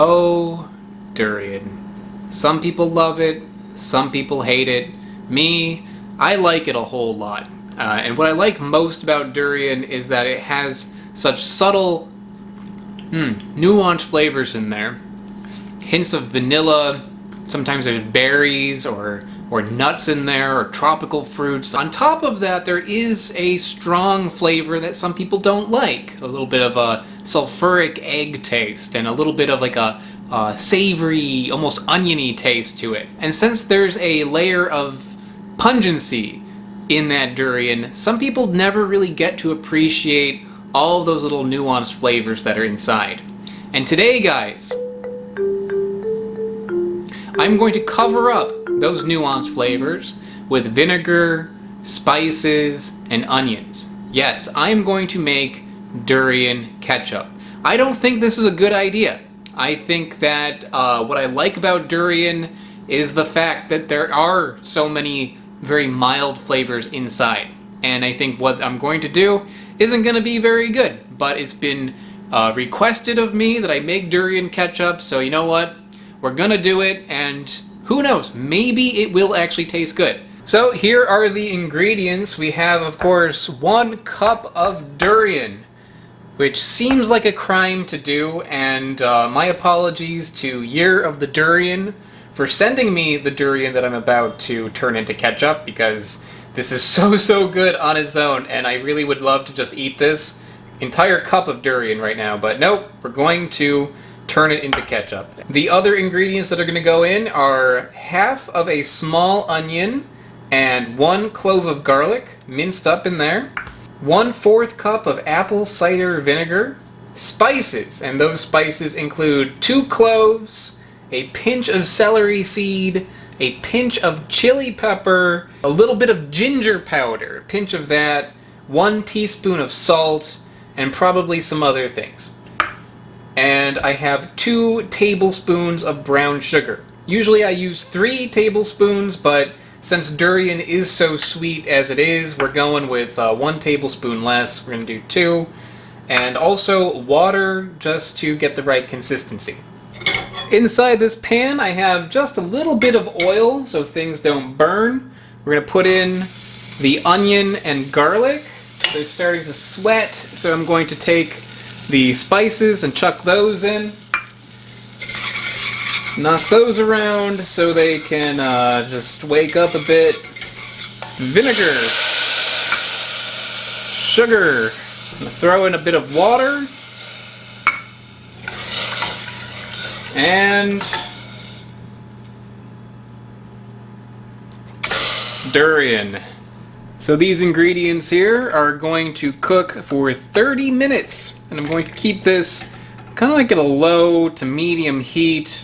Oh, durian. Some people love it, some people hate it. Me, I like it a whole lot. And what I like most about durian is that it has such subtle, nuanced flavors in there. Hints of vanilla, sometimes there's berries or nuts in there, or tropical fruits. On top of that, there is a strong flavor that some people don't like. A little bit of a sulfuric egg taste, and a little bit of like a savory, almost oniony taste to it. And since there's a layer of pungency in that durian, some people never really get to appreciate all of those little nuanced flavors that are inside. And today, guys, I'm going to cover up those nuanced flavors with vinegar, spices, and onions. Yes, I'm going to make durian ketchup. I don't think this is a good idea. I think that what I like about durian is the fact that there are so many very mild flavors inside. And I think what I'm going to do isn't going to be very good. But it's been requested of me that I make durian ketchup, so you know what? We're going to do it, and who knows, maybe it will actually taste good. So here are the ingredients. We have, of course, 1 cup of durian, which seems like a crime to do, and my apologies to Year of the Durian for sending me the durian that I'm about to turn into ketchup, because this is so good on its own, and I really would love to just eat this entire cup of durian right now, but nope, we're going to turn it into ketchup. The other ingredients that are going to go in are half of a small onion and 1 clove of garlic minced up in there, 1/4 cup of apple cider vinegar, spices, and those spices include 2 cloves, a pinch of celery seed, a pinch of chili pepper, a little bit of ginger powder, a pinch of that, 1 teaspoon of salt, and probably some other things. And I have 2 tablespoons of brown sugar. Usually I use 3 tablespoons, but since durian is so sweet as it is, we're going with 1 tablespoon less. We're going to do 2. And also water, just to get the right consistency. Inside this pan I have just a little bit of oil so things don't burn. We're going to put in the onion and garlic. They're starting to sweat, so I'm going to take the spices and chuck those in. Knock those around so they can just wake up a bit. Vinegar. Sugar. I'm going to throw in a bit of water. And durian. So these ingredients here are going to cook for 30 minutes. And I'm going to keep this kind of like at a low to medium heat.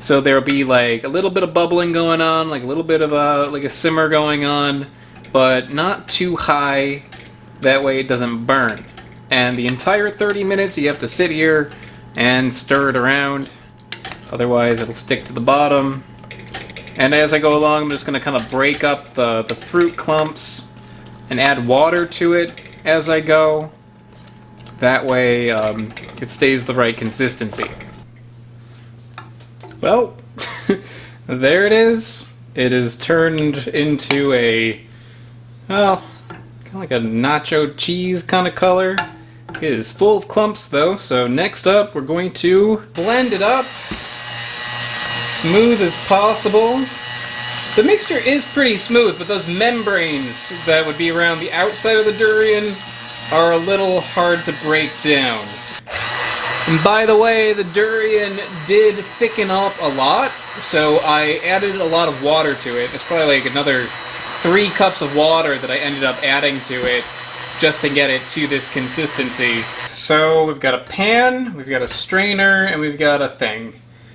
So there'll be like a little bit of bubbling going on, like a little bit of a simmer going on, but not too high. That way it doesn't burn. And the entire 30 minutes you have to sit here and stir it around. Otherwise it'll stick to the bottom. And as I go along, I'm just going to kind of break up the fruit clumps and add water to it as I go. That way it stays the right consistency. Well, there it is. It is turned into a, well, kind of like a nacho cheese kind of color. It is full of clumps though, so next up we're going to blend it up smooth as possible. The mixture is pretty smooth, but those membranes that would be around the outside of the durian are a little hard to break down. And by the way, the durian did thicken up a lot, so I added a lot of water to it. It's probably like another 3 cups of water that I ended up adding to it just to get it to this consistency. So we've got a pan, we've got a strainer, and we've got a thing.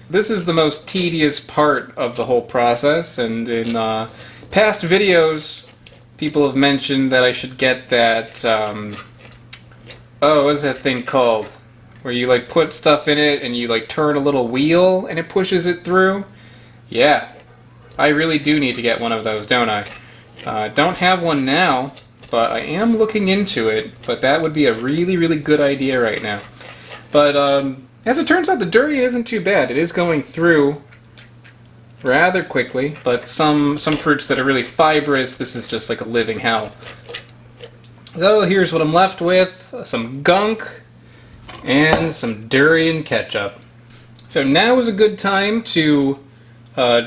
This is the most tedious part of the whole process, and in past videos people have mentioned that I should get that, what is that thing called? Where you like put stuff in it and you like turn a little wheel and it pushes it through? Yeah, I really do need to get one of those, don't I? Don't have one now, but I am looking into it, but that would be a really good idea right now. But As it turns out, the durian isn't too bad. It is going through rather quickly, but some fruits that are really fibrous, this is just like a living hell. So here's what I'm left with, some gunk and some durian ketchup. So now is a good time to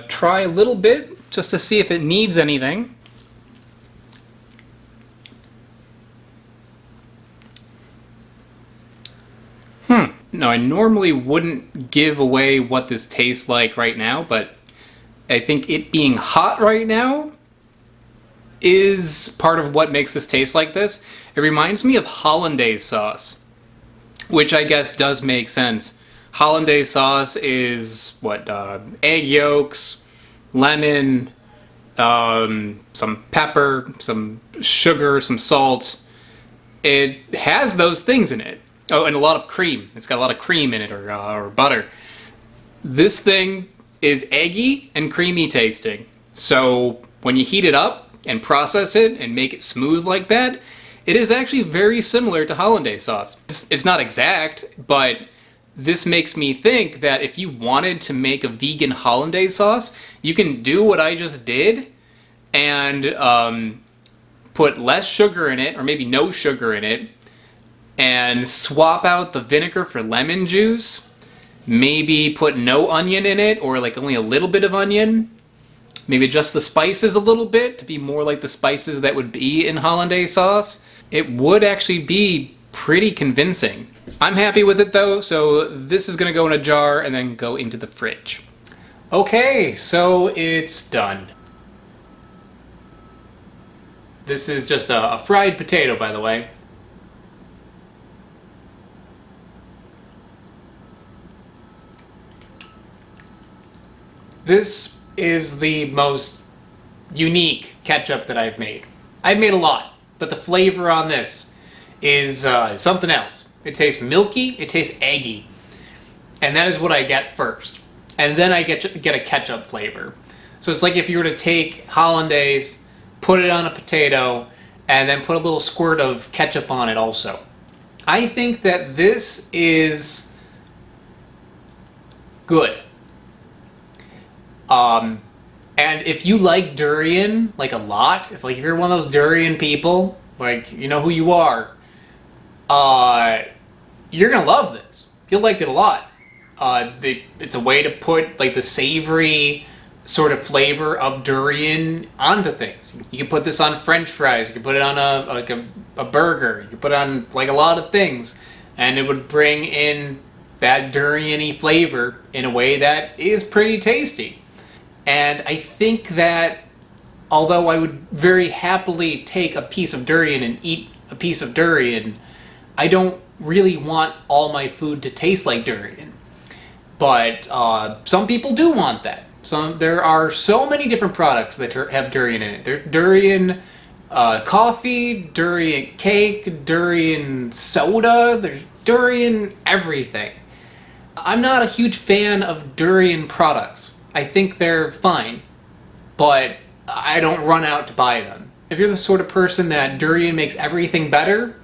try a little bit, just to see if it needs anything. Now, I normally wouldn't give away what this tastes like right now, but I think it being hot right now is part of what makes this taste like this. It reminds me of hollandaise sauce, which I guess does make sense. Hollandaise sauce is what, egg yolks, lemon, some pepper, some sugar, some salt. It has those things in it. Oh, and a lot of cream. It's got a lot of cream in it, or butter. This thing is eggy and creamy tasting. So when you heat it up and process it and make it smooth like that, it is actually very similar to hollandaise sauce. It's not exact, but this makes me think that if you wanted to make a vegan hollandaise sauce, you can do what I just did and put less sugar in it, or maybe no sugar in it, and swap out the vinegar for lemon juice. Maybe put no onion in it, or like only a little bit of onion. Maybe adjust the spices a little bit to be more like the spices that would be in hollandaise sauce. It would actually be pretty convincing. I'm happy with it though, so this is gonna go in a jar and then go into the fridge. Okay, so it's done. This is just a fried potato, by the way. This is the most unique ketchup that I've made. I've made a lot, but the flavor on this is something else. It tastes milky, it tastes eggy, and that is what I get first. And then I get a ketchup flavor. So it's like if you were to take hollandaise, put it on a potato, and then put a little squirt of ketchup on it also. I think that this is good. And if you like durian, like a lot, if you're one of those durian people, like, you know who you are, you're gonna love this. You'll like it a lot. It's a way to put like the savory sort of flavor of durian onto things. You can put this on French fries. You can put it on a burger. You can put it on like a lot of things, and it would bring in that durian-y flavor in a way that is pretty tasty. And I think that although I would very happily take a piece of durian and eat a piece of durian, I don't really want all my food to taste like durian. But some people do want that. There are so many different products that have durian in it. There's durian coffee, durian cake, durian soda, there's durian everything. I'm not a huge fan of durian products. I think they're fine, but I don't run out to buy them. If you're the sort of person that durian makes everything better,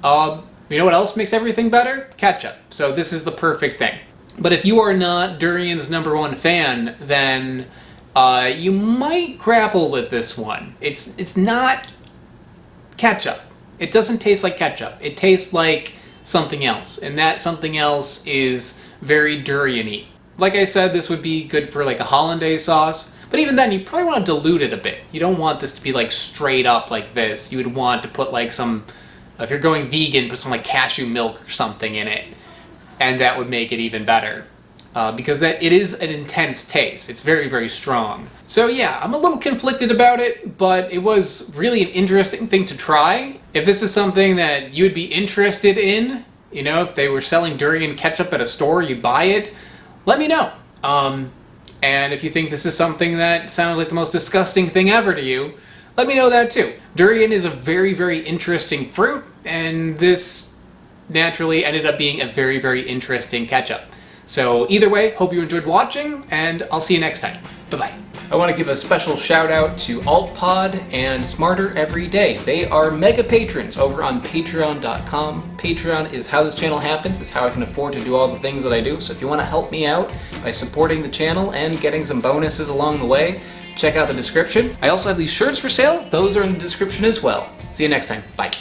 you know what else makes everything better? Ketchup. So this is the perfect thing. But if you are not durian's #1 fan, then you might grapple with this one. It's not ketchup. It doesn't taste like ketchup. It tastes like something else, and that something else is very durian-y. Like I said, this would be good for like a hollandaise sauce, but even then you probably want to dilute it a bit. You don't want this to be like straight up like this. You would want to put like some, if you're going vegan, put some like cashew milk or something in it, and that would make it even better. Because it is an intense taste. It's very, very strong. So yeah, I'm a little conflicted about it, but it was really an interesting thing to try. If this is something that you would be interested in, you know, if they were selling durian ketchup at a store, you'd buy it, let me know. And if you think this is something that sounds like the most disgusting thing ever to you, let me know that too. Durian is a very, very interesting fruit, and this naturally ended up being a very, very interesting ketchup. So either way, hope you enjoyed watching, and I'll see you next time. Bye-bye. I want to give a special shout out to AltPod and Smarter Every Day. They are mega patrons over on patreon.com. Patreon is how this channel happens. It's how I can afford to do all the things that I do. So if you want to help me out by supporting the channel and getting some bonuses along the way, check out the description. I also have these shirts for sale. Those are in the description as well. See you next time. Bye.